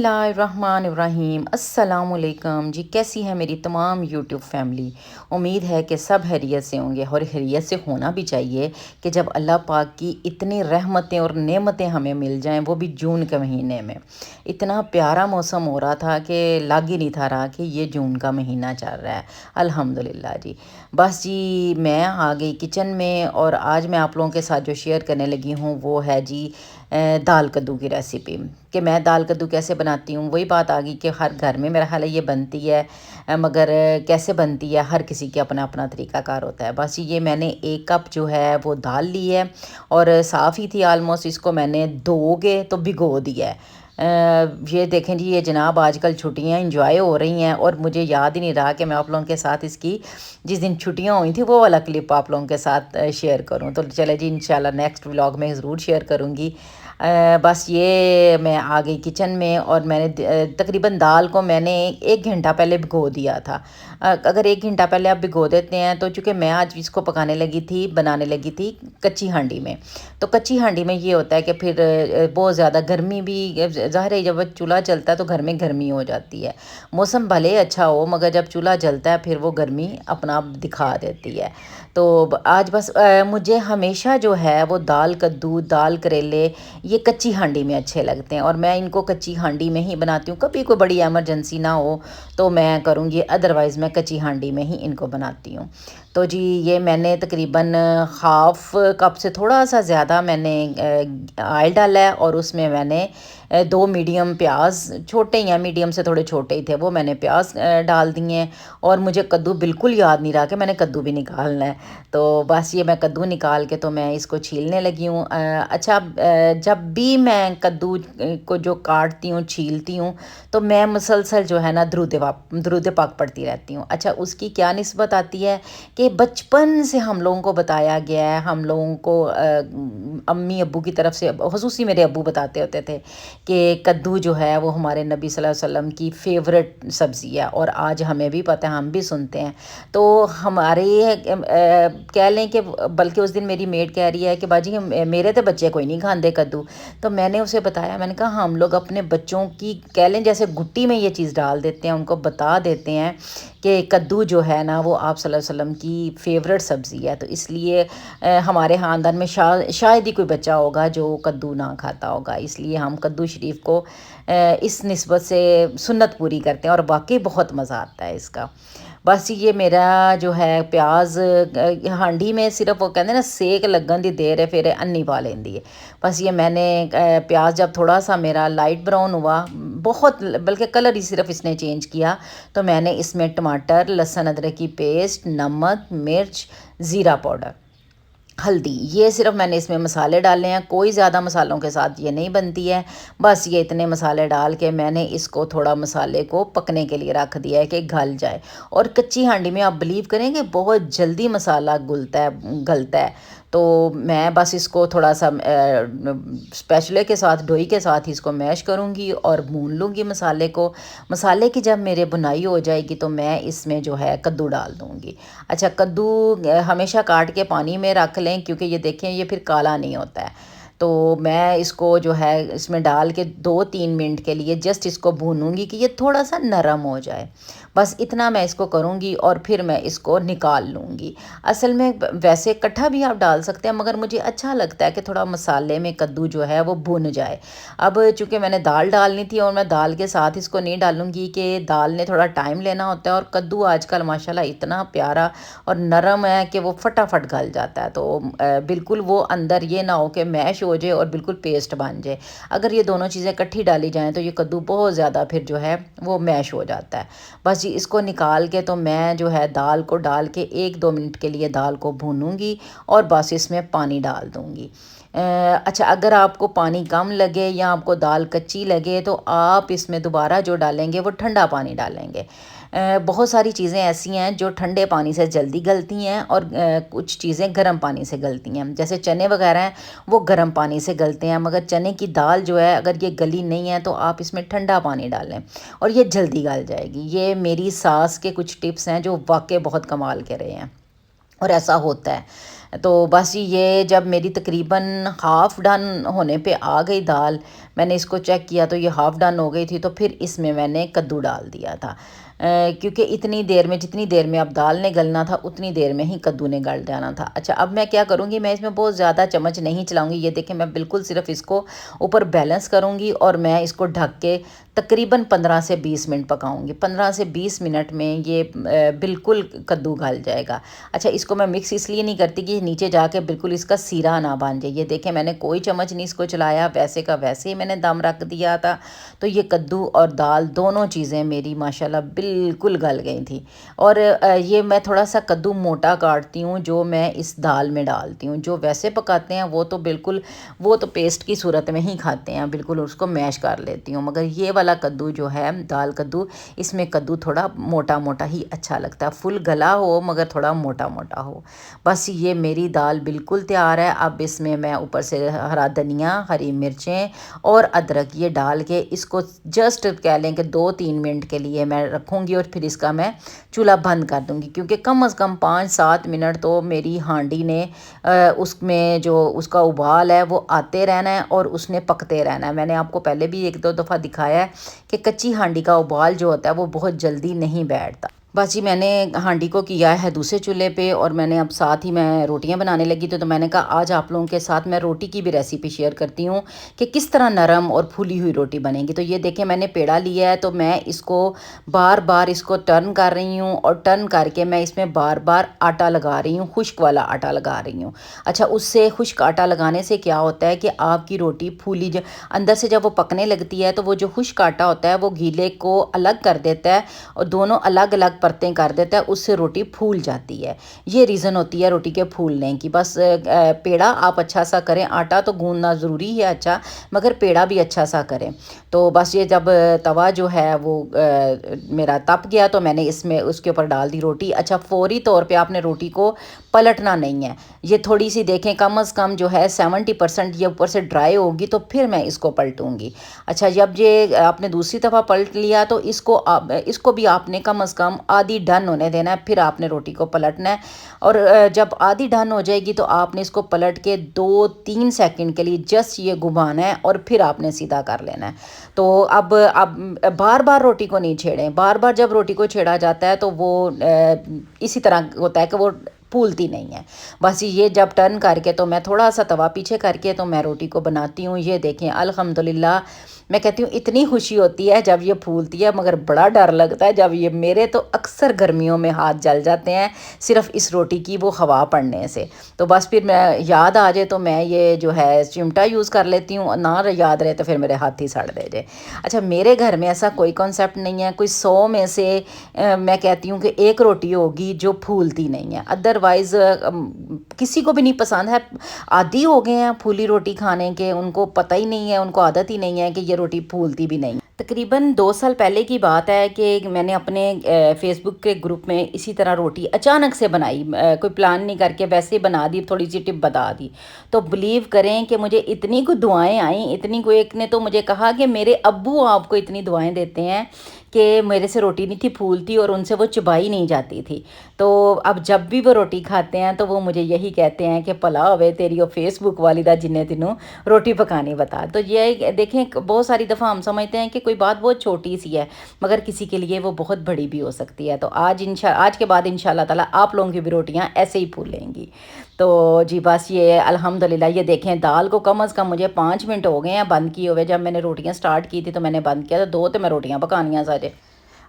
बिस्मिल्लाहिर्रहमानिर्रहीम अस्सलामुअलैकुम जी। कैसी है मेरी तमाम यूट्यूब फैमिली। उम्मीद है कि सब खैरियत से होंगे और खैरियत से होना भी चाहिए कि जब अल्लाह पाक की इतनी रहमतें और नेमतें हमें मिल जाएं, वो भी जून के महीने में। इतना प्यारा मौसम हो रहा था कि लग ही नहीं था रहा कि ये जून का महीना चल रहा है। अल्हम्दुलिल्लाह जी। बस जी मैं आ गई किचन में और आज मैं आप लोगों के साथ जो शेयर करने लगी हूँ वो है जी दाल कद्दू की रेसिपी। कि मैं दाल कद्दू कैसे बनाती हूँ, वही बात आ गई कि हर घर में मेरा ख्याल है ये बनती है। मगर कैसे बनती है हर किसी के अपना अपना तरीक़ाकार होता है। बस ये मैंने 1 कप जो है वो दाल ली है और साफ़ ही थी आलमोस्ट। इसको मैंने धो के तो भिगो दिया है। ये देखें जी, ये जनाब आजकल छुट्टियां इंजॉय हो रही हैं और मुझे याद ही नहीं रहा कि मैं आप लोगों के साथ इसकी जिस दिन छुट्टियां हुई थी वो वाला क्लिप आप लोगों के साथ शेयर करूं। तो चले जी, इंशाल्लाह नेक्स्ट व्लॉग में ज़रूर शेयर करूंगी। बस ये मैं आ गई किचन में और मैंने तकरीबन दाल को मैंने 1 घंटा पहले भिगो दिया था। अगर 1 घंटा पहले आप भिगो देते हैं तो चूँकि मैं आज इसको बनाने लगी थी कच्ची हांडी में। तो कच्ची हांडी में ये होता है कि फिर बहुत ज़्यादा गर्मी भी ज़ाहिर है, जब चूल्हा जलता है तो घर में गर्मी हो जाती है। मौसम भले अच्छा हो मगर जब चूल्हा जलता है फिर वो गर्मी अपना आप दिखा देती है। तो आज बस मुझे हमेशा जो है वो दाल कद्दू दाल करेले ये कच्ची हांडी में अच्छे लगते हैं और मैं इनको कच्ची हांडी में ही बनाती हूँ। कभी कोई बड़ी एमरजेंसी ना हो तो मैं करूँगी, अदरवाइज़ मैं कच्ची हांडी में ही इनको बनाती हूँ। तो जी ये मैंने तकरीबन हाफ़ कप से थोड़ा सा ज़्यादा मैंने ऑयल डाला है और उसमें मैंने 2 मीडियम प्याज, छोटे या मीडियम से थोड़े छोटे ही थे, वो मैंने प्याज डाल दिए हैं। और मुझे कद्दू बिल्कुल याद नहीं रहा कि मैंने कद्दू भी निकालना है। तो बस ये मैं कद्दू निकाल के तो मैं इसको छीलने लगी हूँ। अच्छा, जब भी मैं कद्दू को जो काटती हूँ छीलती हूँ तो मैं मुसलसल जो है ना दरूद पाक पढ़ती रहती हूँ। अच्छा, उसकी क्या निस्बत आती है कि बचपन से हम लोगों को बताया गया है, हम लोगों को अम्मी अब्बू की तरफ से, खुसूसी मेरे अब्बू बताते होते थे कि कद्दू जो है वो हमारे नबी सल्लल्लाहु अलैहि वसल्लम की फ़ेवरेट सब्ज़ी है और आज हमें भी पता है, हम भी सुनते हैं। तो हमारे कह लें कि बल्कि उस दिन मेरी मेड कह रही है कि बाजी मेरे तो बच्चे कोई नहीं खाते कद्दू। तो मैंने उसे बताया, मैंने कहा हम लोग अपने बच्चों की कह लें जैसे गुट्टी में ये चीज़ डाल देते हैं, उनको बता देते हैं कि कद्दू जो है ना वो आप सल्लल्लाहु अलैहि वसल्लम की फ़ेवरेट सब्ज़ी है। तो इसलिए हमारे ख़ानदान में शायद ही कोई बच्चा होगा जो कद्दू ना खाता होगा, इसलिए हम कद्दू शरीफ को इस निस्बत से सुन्नत पूरी करते हैं और वाकई बहुत मज़ा आता है इसका। बस ये मेरा जो है प्याज हांडी में सिर्फ वो कहते हैं ना सेक लगन दी देर है फिर अन्नी पा लेंदी है। बस ये मैंने प्याज जब थोड़ा सा मेरा लाइट ब्राउन हुआ, बहुत बल्कि कलर ही सिर्फ इसने चेंज किया, तो मैंने इसमें टमाटर, लहसुन अदरक की पेस्ट, नमक, मिर्च, ज़ीरा पाउडर, हल्दी, ये सिर्फ मैंने इसमें मसाले डाले हैं। कोई ज़्यादा मसालों के साथ ये नहीं बनती है। बस ये इतने मसाले डाल के मैंने इसको थोड़ा मसाले को पकने के लिए रख दिया है कि गल जाए। और कच्ची हांडी में आप बिलीव करेंगे बहुत जल्दी मसाला गलता है। तो मैं बस इसको थोड़ा सा स्पैचुले के साथ, डोई के साथ ही इसको मैश करूँगी और भून लूँगी मसाले को। मसाले की जब मेरे भुनाई हो जाएगी तो मैं इसमें जो है कद्दू डाल दूँगी। अच्छा, कद्दू हमेशा काट के पानी में रख लें क्योंकि ये देखें ये फिर काला नहीं होता है। तो मैं इसको जो है इसमें डाल के 2-3 मिनट के लिए जस्ट इसको भूनूंगी कि ये थोड़ा सा नरम हो जाए। बस इतना मैं इसको करूँगी और फिर मैं इसको निकाल लूँगी। असल में वैसे इकट्ठा भी आप डाल सकते हैं मगर मुझे अच्छा लगता है कि थोड़ा मसाले में कद्दू जो है वो भुन जाए। अब चूँकि मैंने दाल डालनी थी और मैं दाल के साथ इसको नहीं डालूँगी कि दाल ने थोड़ा टाइम लेना होता है और कद्दू आजकल माशाल्लाह इतना प्यारा और नरम है कि वो फटाफट गल जाता है। तो बिल्कुल वो अंदर ये ना हो कि मैश हो जाए और बिल्कुल पेस्ट बन जाए। अगर ये दोनों चीज़ें इकट्ठी डाली जाएँ तो ये कद्दू बहुत ज़्यादा फिर जो है वो मैश हो जाता है। बस जी इसको निकाल के तो मैं जो है दाल को डाल के 1-2 मिनट के लिए दाल को भूनूंगी और बस इसमें पानी डाल दूंगी। अच्छा, अगर आपको पानी कम लगे या आपको दाल कच्ची लगे तो आप इसमें दोबारा जो डालेंगे वो ठंडा पानी डालेंगे। बहुत सारी चीज़ें ऐसी हैं जो ठंडे पानी से जल्दी गलती हैं और कुछ चीज़ें गर्म पानी से गलती हैं। जैसे चने वगैरह हैं वो गर्म पानी से गलते हैं, मगर चने की दाल जो है अगर ये गली नहीं है तो आप इसमें ठंडा पानी डालें और ये जल्दी गल जाएगी। ये मेरी सास के कुछ टिप्स हैं जो वाकई बहुत कमाल के रहे हैं और ऐसा होता है। तो बस ये जब मेरी तकरीबन हाफ़ डन होने पे आ गई दाल, मैंने इसको चेक किया तो ये हाफ़ डन हो गई थी, तो फिर इसमें मैंने कद्दू डाल दिया था। क्योंकि इतनी देर में, जितनी देर में अब दाल ने गलना था उतनी देर में ही कद्दू ने गल जाना था। अच्छा, अब मैं क्या करूँगी, मैं इसमें बहुत ज़्यादा चम्मच नहीं चलाऊँगी। ये देखें, मैं बिल्कुल सिर्फ इसको ऊपर बैलेंस करूँगी और मैं इसको ढक के तकरीबन 15 से 20 मिनट पकाऊंगी। 15 से 20 मिनट में ये बिल्कुल कद्दू गल जाएगा। अच्छा, इसको मैं मिक्स इसलिए नहीं करती कि नीचे जाके बिल्कुल इसका सीरा ना बन जाए। ये देखें, मैंने कोई चम्मच नहीं इसको चलाया, वैसे का वैसे ही मैंने दम रख दिया था। तो ये कद्दू और दाल दोनों चीज़ें मेरी माशाल्लाह बिल्कुल गल गई थी। और ये मैं थोड़ा सा कद्दू मोटा काटती हूँ, जो मैं इस दाल में डालती हूँ। जो वैसे पकाते हैं वो तो बिल्कुल, वो तो पेस्ट की सूरत में ही खाते हैं, बिल्कुल उसको मैश कर लेती हूँ। मगर ये वाला कद्दू जो है, दाल कद्दू, इसमें कद्दू थोड़ा मोटा मोटा ही अच्छा लगता है। फुल गला हो मगर थोड़ा मोटा मोटा हो। बस ये मेरी दाल बिल्कुल तैयार है। अब इसमें मैं ऊपर से हरा धनिया, हरी मिर्चें और अदरक ये डाल के इसको जस्ट कह लें कि 2-3 मिनट के लिए मैं रखूँगी और फिर इसका मैं चूल्हा बंद कर दूँगी। क्योंकि कम से कम 5-7 मिनट तो मेरी हांडी ने उसमें जो उसका उबाल है वो आते रहना है और उसने पकते रहना है। मैंने आपको पहले भी 1-2 दफ़ा दिखाया है कि कच्ची हांडी का उबाल जो होता है वो बहुत जल्दी नहीं बैठता। बस जी, मैंने हांडी को किया है दूसरे चूल्हे पे और मैंने अब साथ ही मैं रोटियां बनाने लगी तो मैंने कहा आज आप लोगों के साथ मैं रोटी की भी रेसिपी शेयर करती हूँ कि किस तरह नरम और फूली हुई रोटी बनेगी। तो ये देखें, मैंने पेड़ा लिया है तो मैं इसको बार बार इसको टर्न कर रही हूँ और टर्न करके मैं इसमें बार बार आटा लगा रही हूँ, खुश्क वाला आटा लगा रही हूँ। अच्छा, उससे खुश्क आटा लगाने से क्या होता है कि आपकी रोटी फूली अंदर से जब वो पकने लगती है तो वो जो खुश्क आटा होता है वो गीले को अलग कर देता है और दोनों अलग अलग परतें कर देता है, उससे रोटी फूल जाती है। ये रीज़न होती है रोटी के फूलने की। बस पेड़ा आप अच्छा सा करें, आटा तो गूंदना ज़रूरी है अच्छा, मगर पेड़ा भी अच्छा सा करें। तो बस ये जब तवा जो है वो मेरा तप गया तो मैंने इसमें उसके ऊपर डाल दी रोटी। अच्छा, फौरी तौर पे आपने रोटी को पलटना नहीं है। ये थोड़ी सी देखें, कम से कम जो है 70% ये ऊपर से ड्राई होगी तो फिर मैं इसको पलटूंगी। अच्छा, जब ये आपने दूसरी दफ़ा पलट लिया तो इसको भी आपने कम से कम आधी डन होने देना है, फिर आपने रोटी को पलटना है। और जब आधी डन हो जाएगी तो आपने इसको पलट के 2-3 सेकंड के लिए जस्ट ये घुमाना है और फिर आपने सीधा कर लेना है। तो अब बार बार रोटी को नहीं छेड़ें। बार बार जब रोटी को छेड़ा जाता है तो वो इसी तरह होता है कि वो फूलती नहीं है। बस ये जब टर्न करके तो मैं थोड़ा सा तवा पीछे करके तो मैं रोटी को बनाती हूँ। ये देखें, अल्हम्दुलिल्लाह, मैं कहती हूँ इतनी खुशी होती है जब ये फूलती है, मगर बड़ा डर लगता है जब ये, मेरे तो अक्सर गर्मियों में हाथ जल जाते हैं सिर्फ इस रोटी की वो हवा पड़ने से। तो बस फिर मैं याद आ जाए तो मैं ये जो है चिमटा यूज़ कर लेती हूँ, ना याद रहे तो फिर मेरे हाथ ही सड़ दे जाए। अच्छा, मेरे घर में ऐसा कोई कॉन्सेप्ट नहीं है, कोई 100 में से मैं कहती हूँ कि एक रोटी होगी जो फूलती नहीं है, अदरवाइज़ किसी को भी नहीं पसंद है। आदी हो गए हैं फूली रोटी खाने के, उनको पता ही नहीं है, उनको आदत ही नहीं है कि ये रोटी फूलती भी नहीं। तकरीबन 2 साल पहले की बात है कि मैंने अपने फेसबुक के ग्रुप में इसी तरह रोटी अचानक से बनाई, कोई प्लान नहीं करके वैसे ही बना दी, थोड़ी सी टिप बता दी। तो बिलीव करें कि मुझे इतनी को दुआएं आई, इतनी को, एक ने तो मुझे कहा कि मेरे अब्बू आपको इतनी दुआएं देते हैं कि मेरे से रोटी नहीं थी फूलती और उनसे वो चबाई नहीं जाती थी। तो अब जब भी वो रोटी खाते हैं तो वो मुझे यही कहते हैं कि भला होवे तेरी वो फेसबुक वाली दा जिन्हें तेनों रोटी पकानी बता। तो ये देखें, बहुत सारी दफ़ा हम समझते हैं कि कोई बात बहुत छोटी सी है, मगर किसी के लिए वो बहुत बड़ी भी हो सकती है। तो आज के बाद इंशाल्लाह ताला आप लोगों की भी रोटियां ऐसे ही फूलेंगी। तो जी बस ये अल्हम्दुलिल्लाह, ये देखें, दाल को कम से कम मुझे 5 मिनट हो गए हैं बंद किए हुए। जब मैंने रोटियां स्टार्ट की थी तो मैंने बंद किया, तो 2 तो मैं रोटियां पकानियाँ सारे।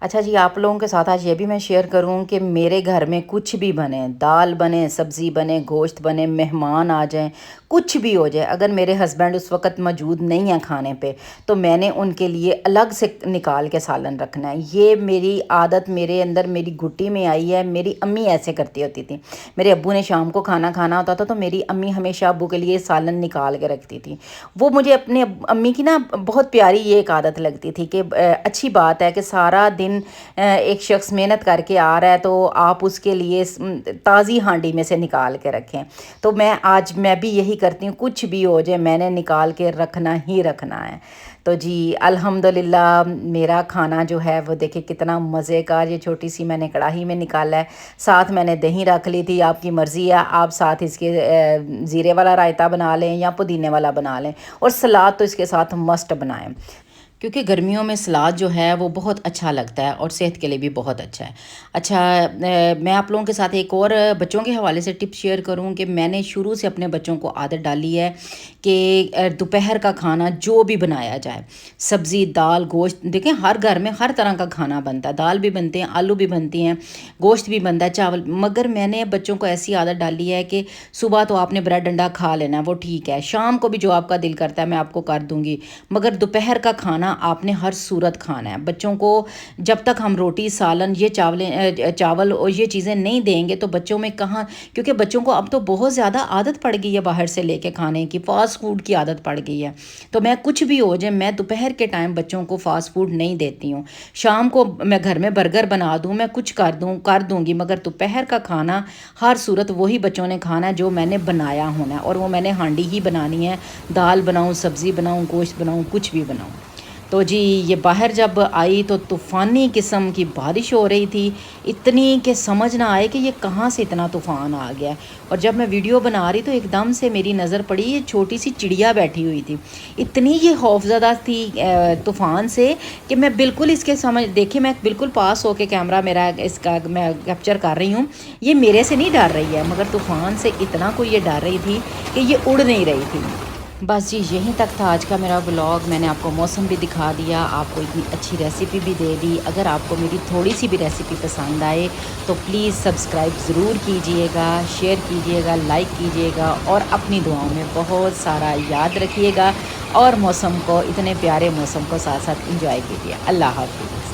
अच्छा जी, आप लोगों के साथ आज ये भी मैं शेयर करूं कि मेरे घर में कुछ भी बने, दाल बने, सब्ज़ी बने, गोश्त बने, मेहमान आ जाएं, कुछ भी हो जाए, अगर मेरे हस्बैंड उस वक्त मौजूद नहीं हैं खाने पे, तो मैंने उनके लिए अलग से निकाल के सालन रखना है। ये मेरी आदत मेरे अंदर, मेरी घुट्टी में आई है। मेरी अम्मी ऐसे करती होती थी। मेरे अब्बू ने शाम को खाना खाना होता था तो मेरी अम्मी हमेशा अब्बू के लिए सालन निकाल के रखती थी। वो मुझे अपने अम्मी की ना बहुत प्यारी ये एक आदत लगती थी कि अच्छी बात है कि सारा दिन दिन एक शख्स मेहनत करके आ रहा है तो आप उसके लिए ताज़ी हांडी में से निकाल के रखें। तो मैं भी यही करती हूँ, कुछ भी हो जाए मैंने निकाल के रखना ही रखना है। तो जी अल्हम्दुलिल्लाह मेरा खाना जो है वो देखिए कितना मज़े का, ये छोटी सी मैंने कढ़ाई में निकाला है। साथ मैंने दही रख ली थी, आपकी मर्ज़ी है आप साथ इसके ज़ीरे वाला रायता बना लें या पुदीने वाला बना लें, और सलाद तो इसके साथ मस्ट बनाएं, क्योंकि गर्मियों में सलाद जो है वो बहुत अच्छा लगता है और सेहत के लिए भी बहुत अच्छा है। अच्छा, मैं आप लोगों के साथ एक और बच्चों के हवाले से टिप शेयर करूं कि मैंने शुरू से अपने बच्चों को आदत डाली है कि दोपहर का खाना जो भी बनाया जाए, सब्ज़ी दाल गोश्त, देखें हर घर में हर तरह का खाना बनता है, दाल भी बनते हैं, आलू भी बनती हैं, गोश्त भी बनता है, चावल, मगर मैंने बच्चों को ऐसी आदत डाली है कि सुबह तो आपने ब्रेड अंडा खा लेना है, वो ठीक है, शाम को भी जो आपका दिल करता है मैं आपको कर दूँगी, मगर दोपहर का खाना आपने हर सूरत खाना है। बच्चों को जब तक हम रोटी सालन ये चावल और ये चीज़ें नहीं देंगे तो बच्चों में कहाँ, क्योंकि बच्चों को अब तो बहुत ज़्यादा आदत पड़ गई है बाहर से लेके खाने की, फ़ास्ट फूड की आदत पड़ गई है। तो मैं कुछ भी हो जाए मैं दोपहर के टाइम बच्चों को फ़ास्ट फूड नहीं देती हूँ। शाम को मैं घर में बर्गर बना दूँ, मैं कुछ कर दूँगी, मगर दोपहर का खाना हर सूरत वही बच्चों ने खाना है जो मैंने बनाया होना है, और वो मैंने हांडी ही बनानी है, दाल बनाऊँ, सब्ज़ी बनाऊँ, गोश्त बनाऊँ, कुछ भी बनाऊँ। तो जी ये बाहर जब आई तो तूफ़ानी किस्म की बारिश हो रही थी, इतनी कि समझ ना आए कि ये कहाँ से इतना तूफ़ान आ गया। और जब मैं वीडियो बना रही तो एकदम से मेरी नज़र पड़ी ये छोटी सी चिड़िया बैठी हुई थी, इतनी ये खौफज़दा थी तूफ़ान से कि मैं बिल्कुल इसके देखिए मैं बिल्कुल पास होके कैमरा मेरा इसका मैं कैप्चर कर रही हूँ, ये मेरे से नहीं डर रही है, मगर तूफ़ान से इतना कोई ये डर रही थी कि ये उड़ नहीं रही थी। बस जी यहीं तक था आज का मेरा ब्लॉग। मैंने आपको मौसम भी दिखा दिया, आपको इतनी अच्छी रेसिपी भी दे दी। अगर आपको मेरी थोड़ी सी भी रेसिपी पसंद आए तो प्लीज़ सब्सक्राइब ज़रूर कीजिएगा, शेयर कीजिएगा, लाइक कीजिएगा, और अपनी दुआओं में बहुत सारा याद रखिएगा, और मौसम को, इतने प्यारे मौसम को साथ साथ इंजॉय कीजिए। अल्लाह हाफ़िज़।